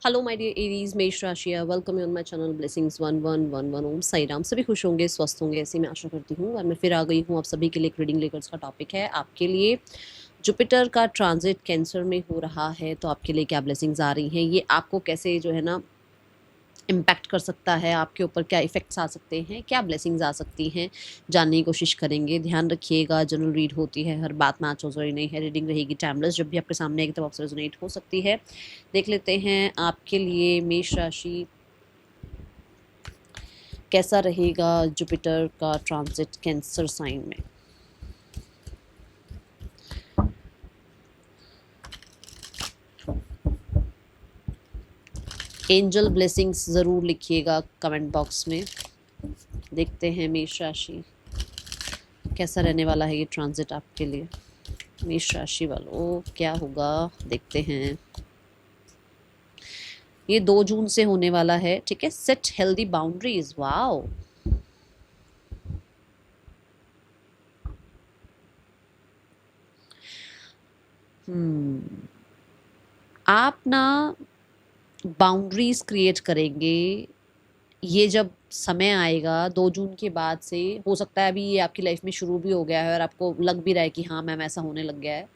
Hello my dear Aries, मेष राशि, welcome you on my channel blessings 1111 ओम साई राम। सभी खुश होंगे, स्वस्थ होंगे, ऐसी मैं आशा करती हूँ। और मैं फिर आ गई हूँ आप सभी के लिए एक रीडिंग लेकर। इसका टॉपिक है आपके लिए जुपिटर का ट्रांजिट कैंसर में हो रहा है, तो आपके लिए क्या ब्लेसिंग्स आ रही हैं, ये आपको कैसे जो है ना इम्पैक्ट कर सकता है, आपके ऊपर क्या इफ़ेक्ट्स आ सकते हैं, क्या ब्लेसिंग्स आ सकती हैं, जानने की कोशिश करेंगे। ध्यान रखिएगा, जनरल रीड होती है, हर बात मैच हो जरूरी नहीं है। रीडिंग रहेगी टाइमलेस, जब भी आपके सामने एक तब आपसे रेजोनेट हो सकती है। देख लेते हैं आपके लिए मेष राशि कैसा रहेगा जुपिटर का ट्रांजिट कैंसर साइन में। एंजल ब्लेसिंग्स ज़रूर लिखिएगा कमेंट बॉक्स में। देखते हैं मेष राशि कैसा रहने वाला है ये ट्रांजिट आपके लिए। मेष राशि वालों क्या होगा, देखते हैं। ये 2 जून से होने वाला है, ठीक है। Set healthy boundaries, wow. आप ना बाउंड्रीज क्रिएट करेंगे। ये जब समय आएगा 2 जून के बाद से, हो सकता है अभी ये आपकी लाइफ में शुरू भी हो गया है और आपको लग भी रहा है कि हाँ मैम ऐसा होने लग गया है,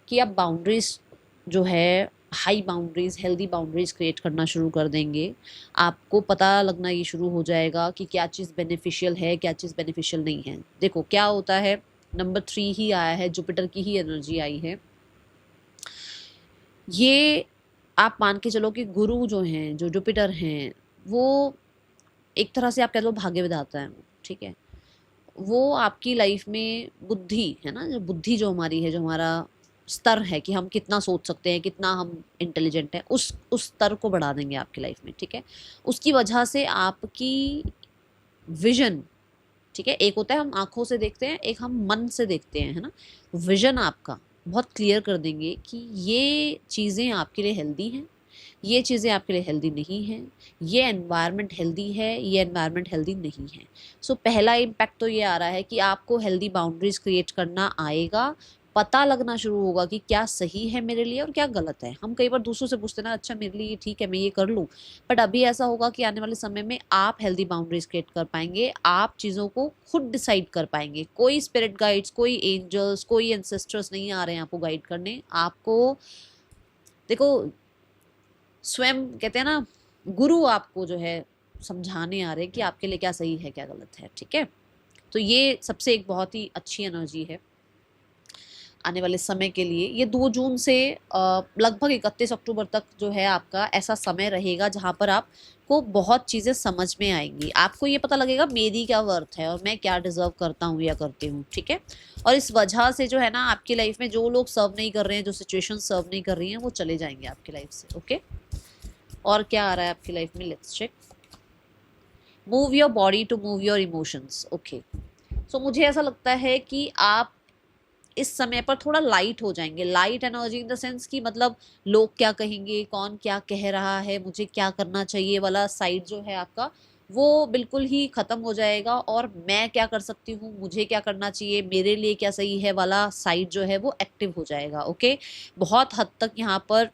कि आप बाउंड्रीज जो है, high boundaries, healthy boundaries create करना शुरू कर देंगे। आपको पता लगना ये शुरू हो जाएगा कि क्या चीज़ बेनिफिशियल है, क्या चीज़ बेनिफिशियल नहीं है। देखो क्या होता है, नंबर 3 ही आया है, जुपिटर की ही एनर्जी आई है। ये आप मान के चलो कि गुरु जो हैं, जो जुपिटर हैं, वो एक तरह से आप कह लो भाग्य विधाता है, ठीक है। वो आपकी लाइफ में बुद्धि है ना, जो बुद्धि जो हमारी है, जो हमारा स्तर है कि हम कितना सोच सकते हैं, कितना हम इंटेलिजेंट हैं, उस स्तर को बढ़ा देंगे आपकी लाइफ में, ठीक है। उसकी वजह से आपकी विजन, ठीक है, एक होता है हम आंखों से देखते हैं, एक हम मन से देखते हैं, है ना। विजन आपका बहुत क्लियर कर देंगे कि ये चीज़ें आपके लिए हेल्दी हैं, ये चीज़ें आपके लिए हेल्दी नहीं हैं, ये एनवायरनमेंट हेल्दी है, ये एनवायरनमेंट हेल्दी नहीं है। सो पहला इम्पैक्ट तो ये आ रहा है कि आपको हेल्दी बाउंड्रीज क्रिएट करना आएगा। पता लगना शुरू होगा कि क्या सही है मेरे लिए और क्या गलत है। हम कई बार दूसरों से पूछते ना, अच्छा मेरे लिए ये ठीक है, मैं ये कर लूँ। बट अभी ऐसा होगा कि आने वाले समय में आप हेल्दी बाउंड्रीज क्रिएट कर पाएंगे, आप चीज़ों को खुद डिसाइड कर पाएंगे। कोई स्पिरिट गाइड्स, कोई एंजल्स, कोई एंसेस्टर्स नहीं आ रहे हैं आपको गाइड करने। आपको देखो, स्वयं कहते हैं ना, गुरु आपको जो है समझाने आ रहे हैं कि आपके लिए क्या सही है, क्या गलत है, ठीक है। तो ये सबसे एक बहुत ही अच्छी एनर्जी है आने वाले समय के लिए। ये 2 जून से लगभग 31 अक्टूबर तक जो है आपका ऐसा समय रहेगा जहाँ पर आपको बहुत चीज़ें समझ में आएंगी। आपको ये पता लगेगा मेरी क्या वर्थ है और मैं क्या डिजर्व करता हूँ या करती हूँ, ठीक है। और इस वजह से जो है ना, आपकी लाइफ में जो लोग सर्व नहीं कर रहे हैं, जो सिचुएशन सर्व नहीं कर रही हैं, वो चले जाएंगे आपकी लाइफ से, ओके। और क्या आ रहा है आपकी लाइफ में, let's check. Move your body to move your emotions, okay. So मुझे ऐसा लगता है कि आप इस समय पर थोड़ा लाइट हो जाएंगे। Light energy in the sense कि मतलब लोग क्या कहेंगे, कौन क्या कह रहा है, मुझे क्या करना चाहिए वाला साइड जो है आपका, वो बिल्कुल ही खत्म हो जाएगा। और मैं क्या कर सकती हूँ, मुझे क्या करना चाहिए, मेरे लिए क्या सही है वाला साइड जो है वो एक्टिव हो जाएगा, ओके। बहुत हद तक यहाँ पर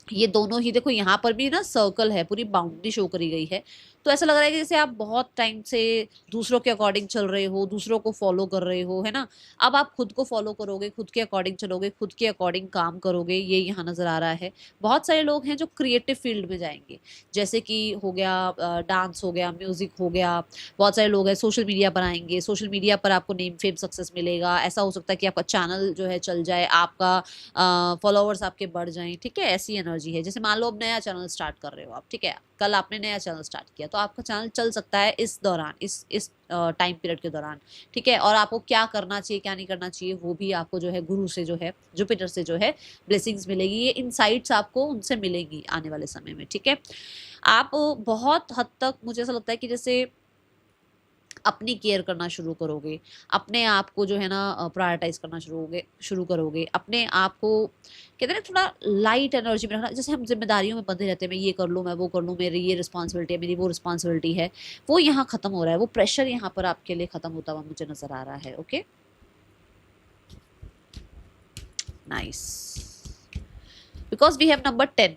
ये दोनों ही, देखो यहाँ पर भी ना सर्कल है, पूरी बाउंड्री शो करी गई है। तो ऐसा लग रहा है कि जैसे आप बहुत टाइम से दूसरों के अकॉर्डिंग चल रहे हो, दूसरों को फॉलो कर रहे हो, है ना। अब आप खुद को फॉलो करोगे, खुद के अकॉर्डिंग चलोगे, खुद के अकॉर्डिंग काम करोगे, ये यहाँ नजर आ रहा है। बहुत सारे लोग हैं जो क्रिएटिव फील्ड में जाएंगे, जैसे कि हो गया डांस, हो गया म्यूजिक, हो गया। बहुत सारे लोग हैं सोशल मीडिया पर आएंगे, सोशल मीडिया पर आपको नेम फेम सक्सेस मिलेगा। ऐसा हो सकता है कि आपका चैनल जो है चल जाए, आपका फॉलोवर्स आपके बढ़ जाएं, ठीक है। ऐसी एनर्जी है। जैसे मान लो अब नया चैनल स्टार्ट कर रहे हो आप, ठीक है, कल आपने नया चैनल स्टार्ट किया, तो आपका चैनल चल सकता है इस दौरान, इस टाइम पीरियड के दौरान, ठीक है। और आपको क्या करना चाहिए, क्या नहीं करना चाहिए, वो भी आपको जो है गुरु से, जो है जुपिटर से जो है ब्लेसिंग्स मिलेगी। ये इनसाइट्स आपको उनसे मिलेंगी आने वाले समय में, ठीक है। आप बहुत हद तक, मुझे ऐसा लगता है कि जैसे अपनी केयर करना शुरू करोगे, अपने आप को जो है ना प्रायोरिटाइज करना शुरू करोगे, अपने आप को कहते हैं ना थोड़ा लाइट एनर्जी में रखना। जैसे हम जिम्मेदारियों में बंधे रहते हैं, मैं ये कर लूँ, मैं वो कर लूँ, मेरी ये रिस्पॉन्सिबिलिटी है, मेरी वो रिस्पॉन्सिबिलिटी है, वो यहाँ खत्म हो रहा है। वो प्रेशर यहाँ पर आपके लिए खत्म होता हुआ मुझे नजर आ रहा है, okay. Nice, because we have number 10,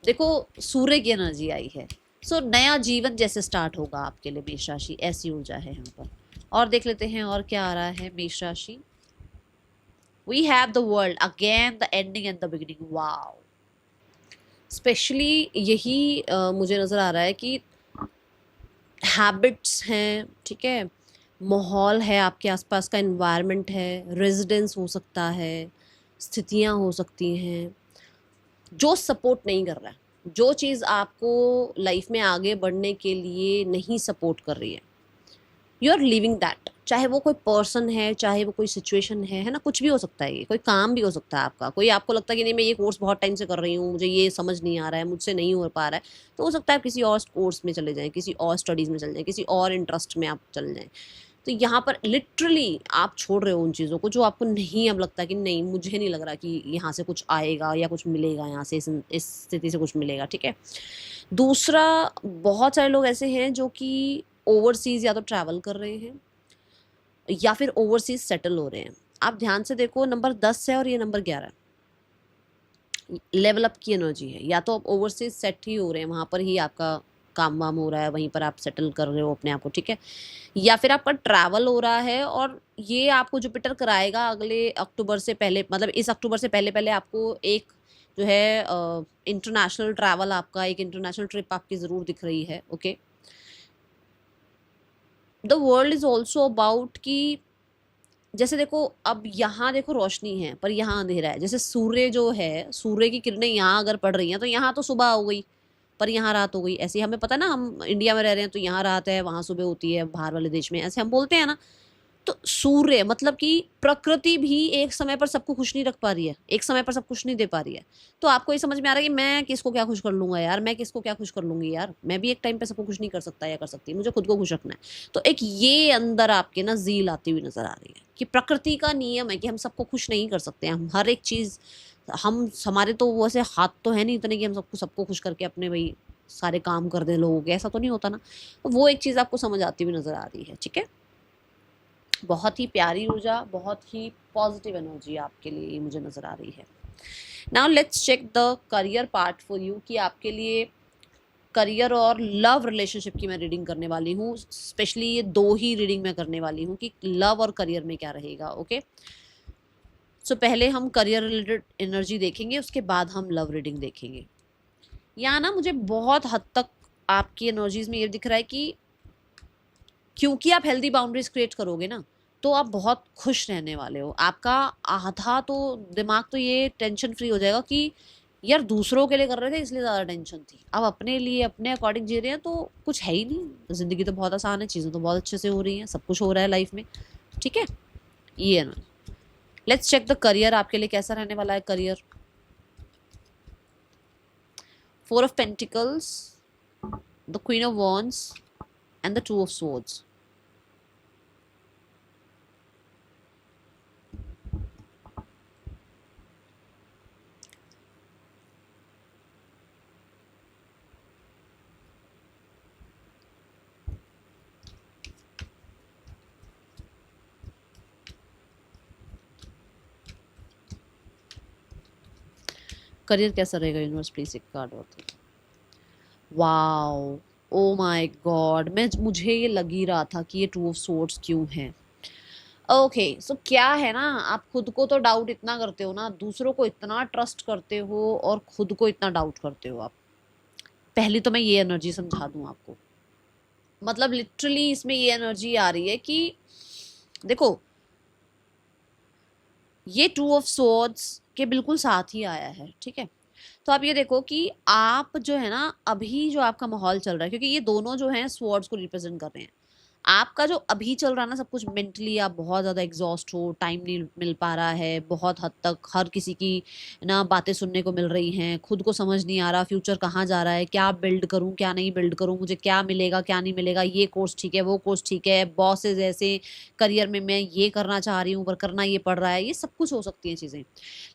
देखो सूर्य की एनर्जी आई है, सो नया जीवन जैसे स्टार्ट होगा आपके लिए मेष राशि, ऐसी ऊर्जा है यहाँ पर। और देख लेते हैं और क्या आ रहा है मेष राशि। We have the world again, the ending and the beginning. Wow, specially यही मुझे नजर आ रहा है कि हैबिट्स हैं, ठीक है, माहौल है, आपके आसपास का एनवायरनमेंट है, रेजिडेंस हो सकता है, स्थितियां हो सकती हैं जो सपोर्ट नहीं कर रहा है, जो चीज़ आपको लाइफ में आगे बढ़ने के लिए नहीं सपोर्ट कर रही है, यू आर लिविंग दैट। चाहे वो कोई पर्सन है, चाहे वो कोई सिचुएशन है ना, कुछ भी हो सकता है, ये कोई काम भी हो सकता है आपका, कोई आपको लगता है कि नहीं मैं ये कोर्स बहुत टाइम से कर रही हूँ, मुझे ये समझ नहीं आ रहा है, मुझसे नहीं हो पा रहा है, तो हो सकता है आप किसी और कोर्स में चले जाएं, किसी और स्टडीज़ में चले जाएं, किसी और इंटरेस्ट में आप चले जाएं। तो यहाँ पर लिटरली आप छोड़ रहे हो उन चीज़ों को जो आपको नहीं अब लगता कि नहीं, मुझे नहीं लग रहा कि यहाँ से कुछ आएगा या कुछ मिलेगा, यहाँ से इस स्थिति से कुछ मिलेगा, ठीक है। दूसरा, बहुत सारे लोग ऐसे हैं जो कि ओवरसीज या तो ट्रैवल कर रहे हैं या फिर ओवरसीज सेटल हो रहे हैं। आप ध्यान से देखो, नंबर 10 है और ये नंबर 11, लेवल अप की एनर्जी है। या तो आप ओवरसीज सेट ही हो रहे हैं, वहाँ पर ही आपका काम वाम हो रहा है, वहीं पर आप सेटल कर रहे हो अपने आप को, ठीक है, या फिर आपका ट्रैवल हो रहा है और ये आपको जुपिटर कराएगा अगले अक्टूबर से पहले, मतलब इस अक्टूबर से पहले पहले आपको एक जो है इंटरनेशनल ट्रैवल, आपका एक इंटरनेशनल ट्रिप आपकी ज़रूर दिख रही है। Okay, the world is also about कि जैसे देखो, अब यहाँ देखो रोशनी है पर यहाँ अंधेरा है। जैसे सूर्य जो है, सूर्य की किरणें यहाँ अगर पड़ रही हैं तो यहाँ तो सुबह हो गई पर यहाँ रात हो गई। ऐसे ही हमें पता है ना, हम इंडिया में रह रहे हैं तो यहाँ रात है, वहाँ सुबह होती है, बाहर वाले देश में ऐसे हम बोलते हैं ना। तो सूर्य मतलब कि प्रकृति भी एक समय पर सबको खुश नहीं रख पा रही है, एक समय पर सब कुछ नहीं दे पा रही है। तो आपको ये समझ में आ रहा है कि मैं किसको क्या खुश कर लूंगा यार, मैं किसको क्या खुश कर लूंगी यार, मैं भी एक टाइम पे सबको खुश नहीं कर सकता या कर सकती, मुझे खुद को खुश रखना है। तो एक ये अंदर आपके ना जील आती हुई नजर आ रही है कि प्रकृति का नियम है कि हम सबको खुश नहीं कर सकते, हम हर एक चीज, हम हमारे तो वैसे हाथ तो है नहीं इतने कि हम सबको सबको खुश करके अपने भाई सारे काम कर दे लोगों के, ऐसा तो नहीं होता ना। तो वो एक चीज आपको समझ आती हुई नजर आ रही है, ठीक है। बहुत ही प्यारी ऊर्जा, बहुत ही पॉजिटिव एनर्जी आपके लिए मुझे नज़र आ रही है। Now let's check the career part for you, कि आपके लिए करियर और लव रिलेशनशिप की मैं रीडिंग करने वाली हूँ। स्पेशली ये दो ही रीडिंग मैं करने वाली हूँ कि लव और करियर में क्या रहेगा। ओके, सो पहले हम करियर रिलेटेड एनर्जी देखेंगे, उसके बाद हम लव रीडिंग देखेंगे। यहाँ ना मुझे बहुत हद तक आपकी एनर्जीज में ये दिख रहा है कि क्योंकि आप हेल्दी बाउंड्रीज क्रिएट करोगे ना, तो आप बहुत खुश रहने वाले हो। आपका आधा तो दिमाग तो ये टेंशन फ्री हो जाएगा कि यार दूसरों के लिए कर रहे थे इसलिए ज़्यादा टेंशन थी, अब अपने लिए अपने अकॉर्डिंग जी रहे हैं तो कुछ है ही नहीं, ज़िंदगी तो बहुत आसान है, चीज़ें तो बहुत अच्छे से हो रही हैं, सब कुछ हो रहा है लाइफ में, ठीक है। ये है ना। लेट्स चेक द करियर, आपके लिए कैसा रहने वाला है career. 4 of pentacles, the queen of wands and the 2 of swords. Career कैसा रहेगा यूनिवर्स, प्लीज एक कार्ड और दो। वाओ, ओ माय गॉड, मुझे ये लग ही रहा था कि ये 2 ऑफ सोर्ड्स क्यों है। ओके, सो क्या है ना, आप खुद को तो डाउट इतना करते हो ना, दूसरों को इतना ट्रस्ट करते हो और खुद को इतना डाउट करते हो आप। पहले तो मैं ये एनर्जी समझा दूं आपको, मतलब लिटरली इसमें ये एनर्जी आ रही है कि देखो, ये 2 ऑफ सोर्ड्स के बिल्कुल साथ ही आया है, ठीक है। तो आप ये देखो कि आप जो है ना, अभी जो आपका माहौल चल रहा है, क्योंकि ये दोनों जो हैं स्वॉर्ड्स को रिप्रेजेंट कर रहे हैं, आपका जो अभी चल रहा है ना सब कुछ, मेंटली आप बहुत ज़्यादा एग्जॉस्ट हो, टाइम नहीं मिल पा रहा है, बहुत हद तक हर किसी की ना बातें सुनने को मिल रही हैं, खुद को समझ नहीं आ रहा फ्यूचर कहाँ जा रहा है, क्या बिल्ड करूँ क्या नहीं बिल्ड करूँ, मुझे क्या मिलेगा क्या नहीं मिलेगा, ये कोर्स ठीक है वो कोर्स ठीक है, बॉसेज ऐसे, करियर में मैं ये करना चाह रही हूँ पर करना ये पड़ रहा है, ये सब कुछ हो सकती हैं चीज़ें।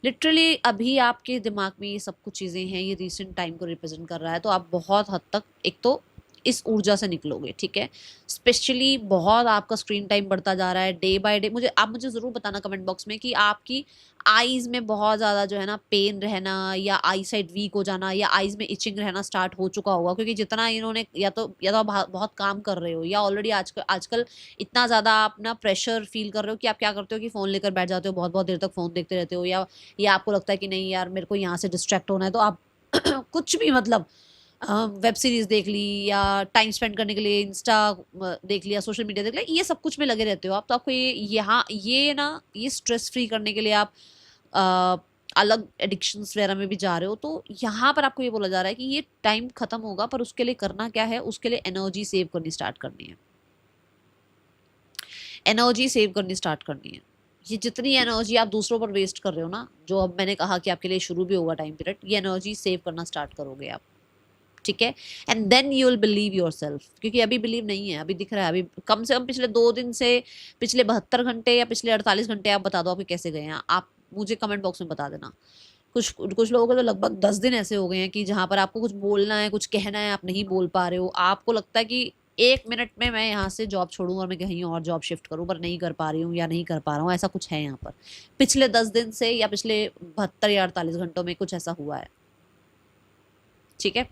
लिटरली अभी आपके दिमाग में ये सब कुछ चीज़ें हैं, ये रिसेंट टाइम को रिप्रेजेंट कर रहा है। तो आप बहुत हद तक एक तो इस ऊर्जा से निकलोगे, ठीक है। स्पेशली बहुत आपका स्क्रीन टाइम बढ़ता जा रहा है डे बाय डे। मुझे ज़रूर बताना कमेंट बॉक्स में कि आपकी आईज़ में बहुत ज़्यादा जो है ना पेन रहना, या आई साइट वीक हो जाना, या आईज़ में इचिंग रहना स्टार्ट हो चुका होगा, क्योंकि जितना इन्होंने या तो आप बहुत काम कर रहे हो, या ऑलरेडी आजकल आजकल इतना ज़्यादा आप ना प्रेशर फील कर रहे हो कि आप क्या करते हो कि फ़ोन लेकर बैठ जाते हो, बहुत बहुत देर तक फ़ोन देखते रहते हो, या आपको लगता है कि नहीं यार मेरे को यहाँ से डिस्ट्रैक्ट होना है, तो आप कुछ भी मतलब वेब सीरीज़ देख ली, या टाइम स्पेंड करने के लिए इंस्टा देख लिया, सोशल मीडिया देख लिया, ये सब कुछ में लगे रहते हो आप। तो आपको ये स्ट्रेस फ्री करने के लिए आप अ, अलग एडिक्शंस वगैरह में भी जा रहे हो। तो यहाँ पर आपको ये बोला जा रहा है कि ये टाइम खत्म होगा, पर उसके लिए करना क्या है, उसके लिए एनर्जी सेव करनी स्टार्ट करनी है। एनर्जी सेव करनी स्टार्ट करनी है। ये जितनी एनर्जी आप दूसरों पर वेस्ट कर रहे हो ना, जो अब मैंने कहा कि आपके लिए शुरू भी होगा टाइम पीरियड, ये एनर्जी सेव करना स्टार्ट करोगे आप, ठीक है। And then you will believe yourself, क्योंकि अभी बिलीव नहीं है, अभी दिख रहा है। अभी कम से कम पिछले 2 दिन से, पिछले 72 घंटे या पिछले 48 घंटे आप बता दो आपके कैसे गए हैं। आप मुझे कमेंट बॉक्स में बता देना। कुछ कुछ लोगों के तो लगभग 10 दिन ऐसे हो गए हैं कि जहाँ पर आपको कुछ बोलना है, कुछ कहना है, आप नहीं बोल पा रहे हो। आपको लगता है कि 1 मिनट में मैं यहाँ से जॉब छोड़ूँ और मैं कहीं और जॉब शिफ्ट करूँ, पर नहीं कर पा रही हूँ या नहीं कर पा रहा हूँ। ऐसा कुछ है यहाँ पर पिछले 10 दिन से, या पिछले 72 या 48 घंटों में कुछ ऐसा हुआ है, ठीक है।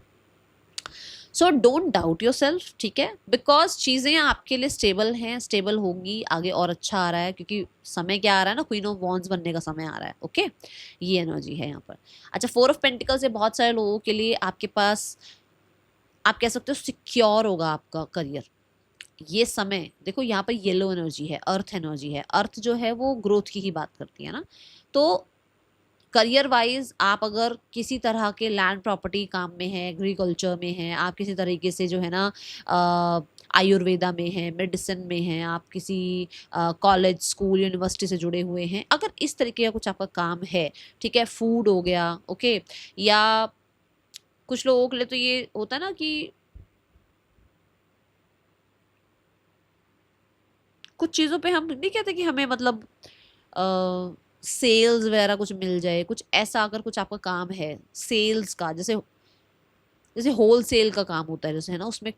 So don't doubt your self, ठीक है, बिकॉज चीज़ें आपके लिए स्टेबल हैं, स्टेबल होंगी, आगे और अच्छा आ रहा है, क्योंकि समय क्या आ रहा है ना, क्वीन ऑफ वॉन्ड्स बनने का समय आ रहा है, ओके। ये एनर्जी है यहाँ पर। अच्छा, 4 ऑफ पेंटिकल से बहुत सारे लोगों के लिए आपके पास, आप कह सकते हो सिक्योर होगा आपका करियर। ये समय देखो, यहाँ पर येलो एनर्जी है, अर्थ एनर्जी है। अर्थ जो है वो ग्रोथ की ही बात करती है ना। तो करियर वाइज आप अगर किसी तरह के लैंड प्रॉपर्टी काम में है, एग्रीकल्चर में है, आप किसी तरीके से जो है ना आयुर्वेदा में है, मेडिसिन में है, आप किसी कॉलेज स्कूल यूनिवर्सिटी से जुड़े हुए हैं, अगर इस तरीके का कुछ आपका काम है, ठीक है, फूड हो गया, ओके। या कुछ लोगों के लिए तो ये होता है ना कि कुछ चीज़ों पे हम नहीं कहते कि हमें मतलब सेल्स वगैरह कुछ मिल जाए, कुछ ऐसा अगर कुछ आपका काम है सेल्स का, जैसे जैसे होल सेल का काम होता है, जैसे है ना, उसमें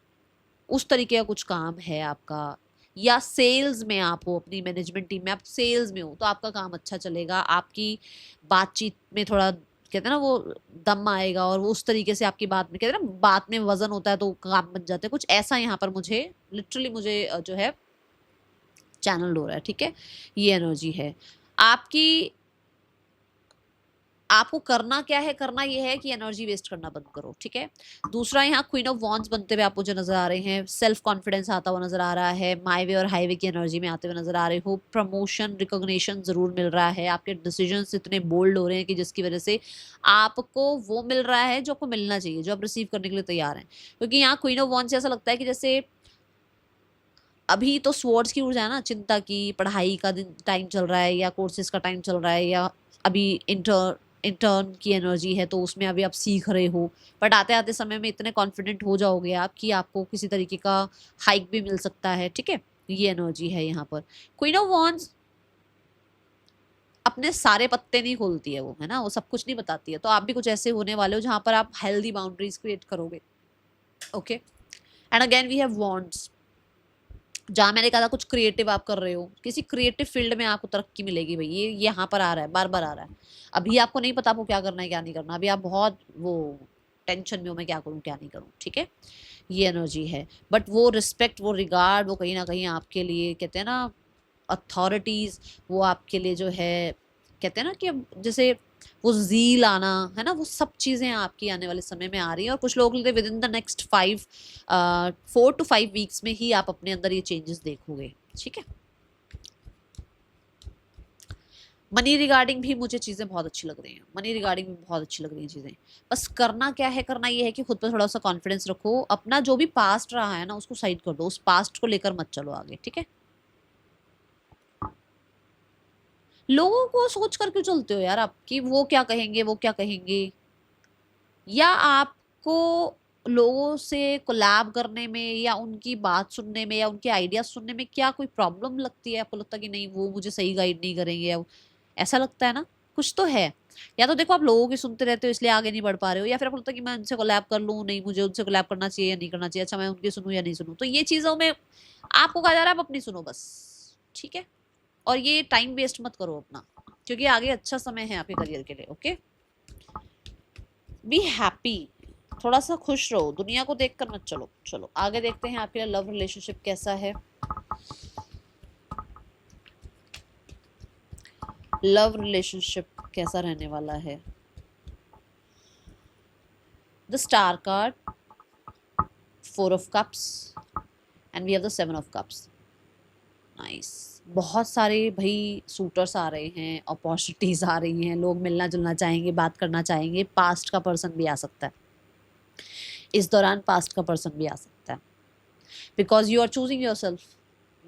उस तरीके का कुछ काम है आपका, या सेल्स में आप हो, अपनी मैनेजमेंट टीम में आप सेल्स में हो, तो आपका काम अच्छा चलेगा। आपकी बातचीत में थोड़ा कहते हैं ना वो दम आएगा, और वो उस तरीके से आपकी बात में, कहते हैं ना बात में वजन होता है तो काम बन जाते हैं, कुछ ऐसा यहाँ पर मुझे लिटरली मुझे जो है चैनल हो रहा है, ठीक है। ये एनर्जी है आपकी। आपको करना क्या है, करना ये है कि एनर्जी वेस्ट करना बंद करो, ठीक है। दूसरा, यहाँ क्वीन ऑफ वॉन्ड्स बनते हुए आप मुझे नजर आ रहे हैं, सेल्फ कॉन्फिडेंस आता हुआ नजर आ रहा है, माई वे और हाईवे की एनर्जी में आते हुए नजर आ रहे हो। प्रमोशन रिकॉग्निशन जरूर मिल रहा है, आपके डिसीजंस इतने बोल्ड हो रहे हैं कि जिसकी वजह से आपको वो मिल रहा है जो आपको मिलना चाहिए, जो आप रिसीव करने के लिए तैयार हैं। क्योंकि यहाँ क्वीन ऑफ वॉन्ड्स से ऐसा लगता है कि जैसे अभी तो स्वॉर्ड्स की ऊर्जा है ना, चिंता की, पढ़ाई का दिन टाइम चल रहा है, या कोर्सेज का टाइम चल रहा है, या अभी इंटर्न की एनर्जी है, तो उसमें अभी आप सीख रहे हो, बट आते आते समय में इतने कॉन्फिडेंट हो जाओगे आप कि आपको किसी तरीके का हाइक भी मिल सकता है, ठीक है। ये एनर्जी है यहाँ पर। क्वीन ऑफ वॉन्ड्स अपने सारे पत्ते नहीं खोलती है, वो है ना, वो सब कुछ नहीं बताती है। तो आप भी कुछ ऐसे होने वाले हो जहाँ पर आप हेल्दी बाउंड्रीज क्रिएट करोगे, okay. And again we have wands, जहाँ मैंने कहा था कुछ क्रिएटिव आप कर रहे हो, किसी क्रिएटिव फील्ड में आपको तरक्की मिलेगी भाई, ये यहाँ पर आ रहा है, बार बार आ रहा है। अभी आपको नहीं पता आपको क्या करना है क्या नहीं करना, अभी आप बहुत वो टेंशन में हो, मैं क्या करूँ क्या नहीं करूँ, ठीक है। ये एनर्जी है, बट वो रिस्पेक्ट, वो रिगार्ड, वो कहीं ना कहीं आपके लिए, कहते हैं ना अथॉरिटीज़, वो आपके लिए जो है, कहते हैं ना कि अब जैसे वो ज़ील आना है ना, वो सब चीज़ें आपकी आने वाले समय में आ रही हैं। और कुछ लोग के लिए with in the next 4 to 5 weeks में ही आप अपने अंदर ये चेंजेस देखोगे, ठीक है। मनी रिगार्डिंग भी मुझे चीज़ें बहुत अच्छी लग रही हैं, मनी रिगार्डिंग भी बहुत अच्छी लग रही हैं चीज़ें। बस करना क्या है, करना ये है कि खुद पर थोड़ा सा कॉन्फिडेंस रखो, अपना जो भी पास्ट रहा है ना उसको साइड कर दो, उस पास्ट को लेकर मत चलो आगे, ठीक है। लोगों को सोच कर क्यों चलते हो यार आप, कि वो क्या कहेंगे, वो क्या कहेंगे, या आपको लोगों से कोलैब करने में, या उनकी बात सुनने में, या उनके आइडियाज सुनने में क्या कोई प्रॉब्लम लगती है? आपको लगता है कि नहीं वो मुझे सही गाइड नहीं करेंगे, या ऐसा लगता है ना, कुछ तो है। या तो देखो आप लोगों की सुनते रहते हो इसलिए आगे नहीं बढ़ पा रहे हो, या फिर आपको लगता है कि मैं उनसे कोलैब कर लूँ, नहीं मुझे उनसे कोलैब करना चाहिए या नहीं करना चाहिए, अच्छा मैं उनकी सुनूँ या नहीं सुनूँ। तो ये चीज़ों में आपको कहा जा रहा है आप अपनी सुनो बस, ठीक है। और ये टाइम वेस्ट मत करो अपना, क्योंकि आगे अच्छा समय है आपके करियर के लिए। ओके, बी हैप्पी, थोड़ा सा खुश रहो, दुनिया को देखकर मत चलो। चलो आगे देखते हैं आपके लिए लव रिलेशनशिप कैसा है। लव रिलेशनशिप कैसा रहने वाला है। The star card, 4 of cups and we have the 7 of cups. Nice, बहुत सारे भाई सूटर्स आ रहे हैं, अपॉर्चुनिटीज आ रही हैं, लोग मिलना जुलना चाहेंगे, बात करना चाहेंगे। पास्ट का पर्सन भी आ सकता है इस दौरान, पास्ट का पर्सन भी आ सकता है, because you are choosing yourself,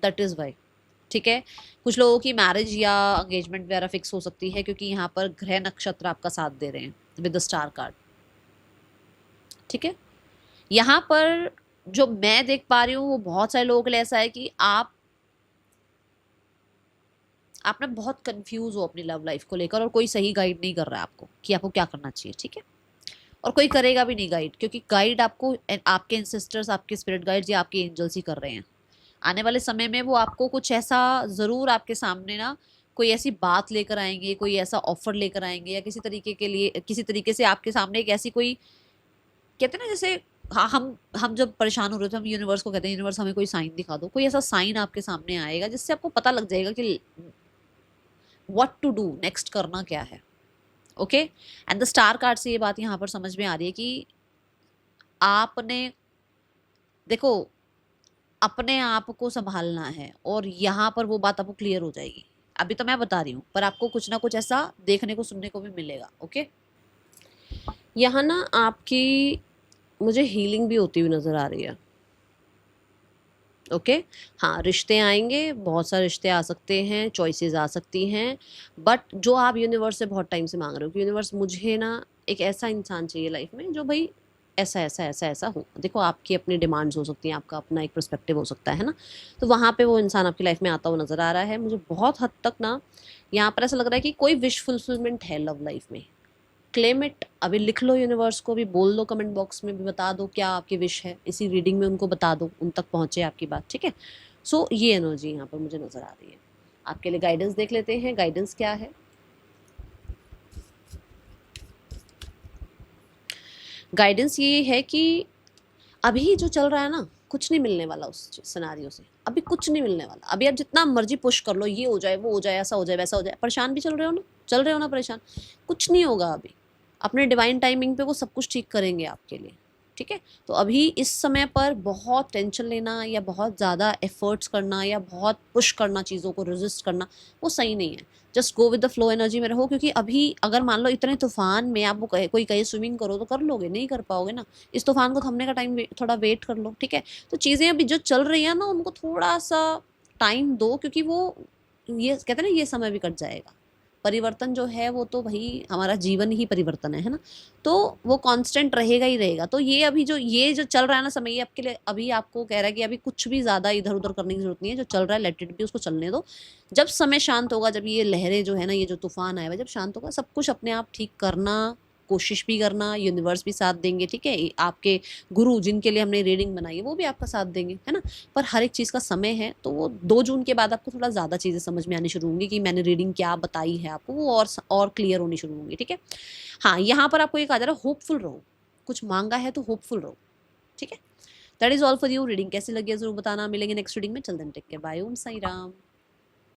that is why. ठीक है, कुछ लोगों की मैरिज या एंगेजमेंट वगैरह फिक्स हो सकती है, क्योंकि यहाँ पर ग्रह नक्षत्र आपका साथ दे रहे हैं विद द स्टार कार्ड। ठीक है, यहाँ पर जो मैं देख पा रही हूँ वो बहुत सारे लोगों के लिए ऐसा है कि आप ना बहुत कंफ्यूज हो अपनी लव लाइफ को लेकर, और कोई सही गाइड नहीं कर रहा है आपको कि आपको क्या करना चाहिए। ठीक है, और कोई करेगा भी नहीं गाइड, क्योंकि गाइड आपको आपके एंसेस्टर्स, आपके स्पिरिट गाइड्स या आपके एंजल्स ही कर रहे हैं। आने वाले समय में वो आपको कुछ ऐसा ज़रूर आपके सामने ना कोई ऐसी बात लेकर आएंगे, कोई ऐसा ऑफर लेकर आएंगे, या किसी तरीके के लिए किसी तरीके से आपके सामने एक ऐसी कोई, कहते हैं ना जैसे, हाँ हम जब परेशान हो रहे थे हम यूनिवर्स को कहते हैं यूनिवर्स हमें कोई साइन दिखा दो, कोई ऐसा साइन आपके सामने आएगा जिससे आपको पता लग जाएगा कि व्हाट टू डू नेक्स्ट, करना क्या है। Okay, and the star card से ये बात यहाँ पर समझ में आ रही है कि आपने देखो अपने आप को संभालना है, और यहाँ पर वो बात आपको क्लियर हो जाएगी। अभी तो मैं बता रही हूँ, पर आपको कुछ ना कुछ ऐसा देखने को सुनने को भी मिलेगा। ओके, यहाँ ना आपकी मुझे हीलिंग भी होती हुई नज़र आ रही है। ओके, हाँ रिश्ते आएंगे, बहुत सारे रिश्ते आ सकते हैं, चॉइसेस आ सकती हैं, बट जो आप यूनिवर्स से बहुत टाइम से मांग रहे हो कि यूनिवर्स मुझे ना एक ऐसा इंसान चाहिए लाइफ में जो भाई ऐसा ऐसा ऐसा ऐसा हो। देखो आपकी अपनी डिमांड्स हो सकती हैं, आपका अपना एक पर्सपेक्टिव हो सकता है ना, तो वहाँ पे वो इंसान आपकी लाइफ में आता हुआ नज़र आ रहा है मुझे बहुत हद तक ना। यहाँ पर ऐसा लग रहा है कि कोई विश फुलफिलमेंट है लव लाइफ में। क्लेम इट, अभी लिख लो, यूनिवर्स को भी बोल दो, कमेंट बॉक्स में भी बता दो क्या आपकी विश है, इसी रीडिंग में उनको बता दो, उन तक पहुंचे आपकी बात। ठीक है, सो ये एनर्जी यहाँ पर मुझे नज़र आ रही है। आपके लिए गाइडेंस देख लेते हैं, गाइडेंस क्या है। गाइडेंस ये है कि अभी जो चल रहा है ना, कुछ नहीं मिलने वाला उस सिनारियो से, अभी कुछ नहीं मिलने वाला। अभी आप जितना मर्जी पुश कर लो, ये हो जाए वो हो जाए, ऐसा हो जाए वैसा हो जाए, परेशान भी चल रहे हो ना परेशान, कुछ नहीं होगा अभी। अपने डिवाइन टाइमिंग पे वो सब कुछ ठीक करेंगे आपके लिए। ठीक है, तो अभी इस समय पर बहुत टेंशन लेना या बहुत ज़्यादा एफर्ट्स करना या बहुत पुश करना, चीज़ों को रेजिस्ट करना, वो सही नहीं है। Just go with the flow energy में रहो, क्योंकि अभी अगर मान लो इतने तूफान में आपको कोई कहे स्विमिंग करो तो कर लोगे, नहीं कर पाओगे ना। इस तूफान को थमने का टाइम थोड़ा वेट कर लो। ठीक है, तो चीज़ें अभी जो चल रही है ना उनको थोड़ा सा टाइम दो, क्योंकि वो ये कहते हैं ना ये समय भी कट जाएगा। परिवर्तन जो है वो तो भाई हमारा जीवन ही परिवर्तन है ना, तो वो कांस्टेंट रहेगा ही रहेगा। तो ये अभी जो चल रहा है ना समय, ये आपके लिए अभी आपको कह रहा है कि अभी कुछ भी ज़्यादा इधर उधर करने की जरूरत नहीं है। जो चल रहा है लेट इट बी, उसको चलने दो। जब समय शांत होगा, जब ये लहरें जो है ना, ये जो तूफान आया हुआ जब शांत होगा, सब कुछ अपने आप ठीक करना, कोशिश भी करना, यूनिवर्स भी साथ देंगे। ठीक है, आपके गुरु जिनके लिए हमने रीडिंग बनाई है वो भी आपका साथ देंगे, है ना। पर हर एक चीज़ का समय है, तो वो 2 जून के बाद आपको थोड़ा ज़्यादा चीज़ें समझ में आनी शुरू होंगी कि मैंने रीडिंग क्या बताई है आपको, वो और क्लियर होनी शुरू होंगी। ठीक है, हाँ यहाँ पर आपको ये कहा जा रहा है होपफुल रहो, कुछ मांगा है तो होपफुल रहो। ठीक है, that is all for you. Reading कैसी लगी है जरूर बताना। मिलेंगे नेक्स्ट रीडिंग में, चल देन टेक केयर, बाय, ओम साई राम।